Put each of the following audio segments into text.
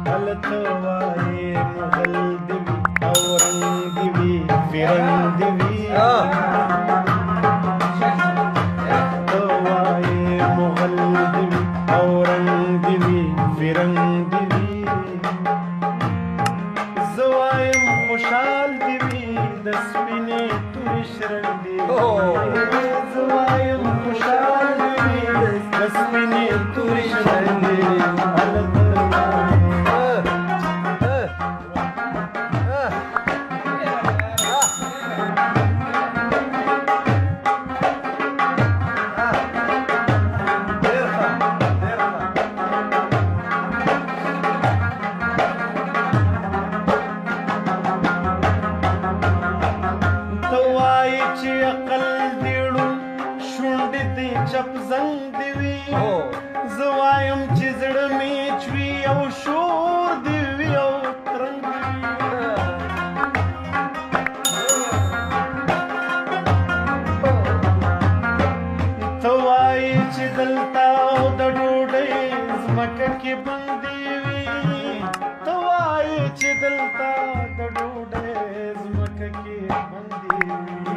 हलतवाए मुगल दिवी औरंग दिवी फिरंग दिवी हलतवाए मुगल दिवी औरंग दिवी फिरंग दिवी जवायम खुशाल दिवी दसमिने तुरिश रंग दिवी जवायम खुशाल दिवी दसमिने तुरिश रंग दिवी अकल दिड़ू शुंडित चप जंग दिवी जवायम चिजड़ में छुई औ शोर दिवी औ तरंग तवाई चिदलता दडोडे मक के बंदीवी तवाई चिदलता दडोडे मक के बंदीवी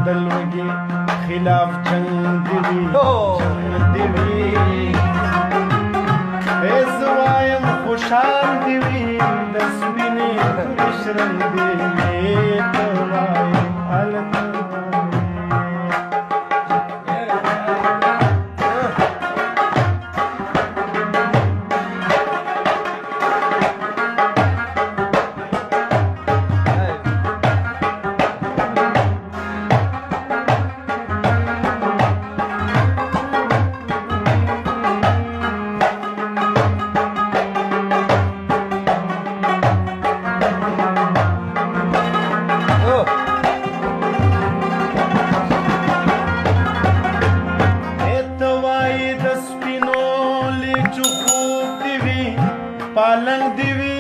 दलवगी खिलाफ जंग दिवी जवायम खुशाल दिवी दसमिने तुरिश रंग दिवी तवायम पालंग दिवी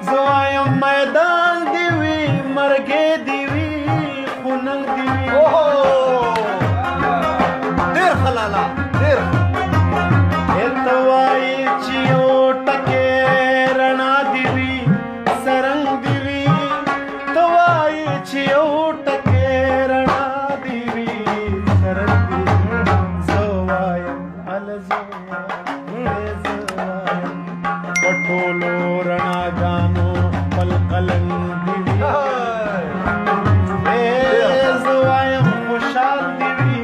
जवायम मैदान दिवी मरगे दिवी खुनंग दिवी देर खलाला देर तवाई चियो टके रणा दिवी सरंग दिवी तवाई चियो टके रणा दिवी सरंग दिवी जवायम पटोलो रणा गानो पलकलंग दिवी जवायम खुशाल दिवी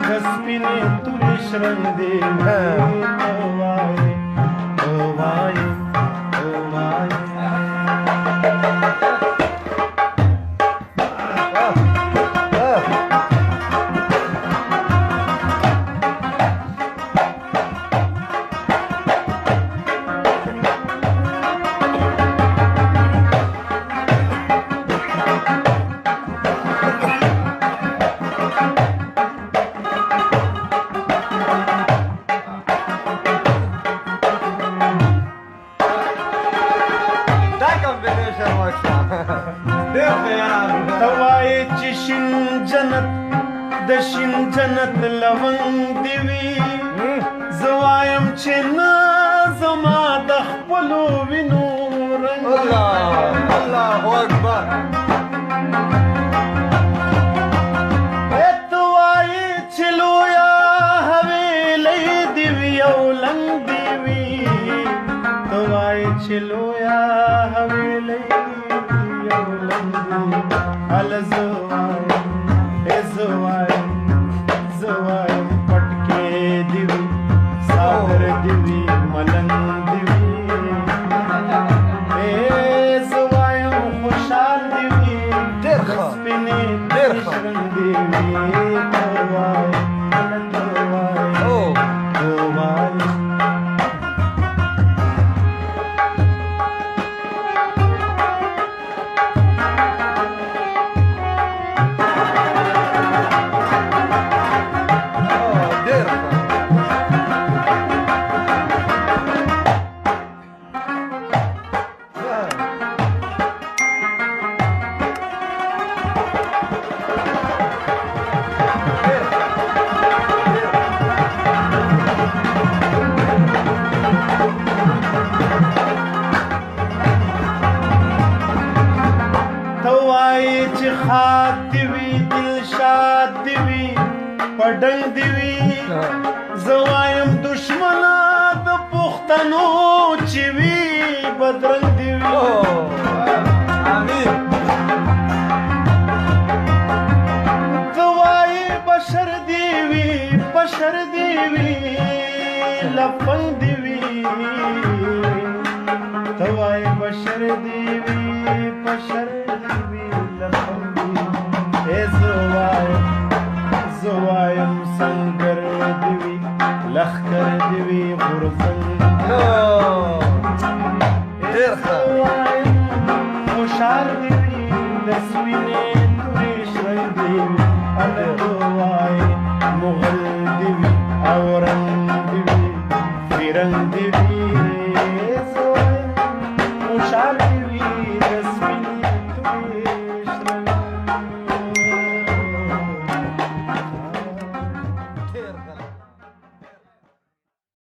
दसमिने तुरिश रंग दिवी तवाई चिशिन जन्नत दशिन जन्नत लवंग दिवी जवायम छिना जमा दखपलो विनो रंग अल्लाह अकबर तवाई छिलोया हवेली दिवी औलंग दिवी तवाई छिलोया हवेली जवायम पटके दिवी सागर दिवी मलंग दिवी जवायम खुशाल दिवी दसमिने तुरिश रंग दिवी وایي چې خاد دې وي دلشاد دې وي پډنګ دې وي زه وایم دشمنه د پښتنو چې وي بدرنګ دې وي آمین ته وایي بشر دې وي بشر دې وي لفنګ دې وي ته وایي بشر دې وي بشر دې وي لفنګ دې وي زه وایم سنګر دې وي لښکر دې وي غورځنګ ډېر ښه خوشحال دې وي د سوینې تورې شرنګ دې وي هلته وایي مغل دې وي او رنګ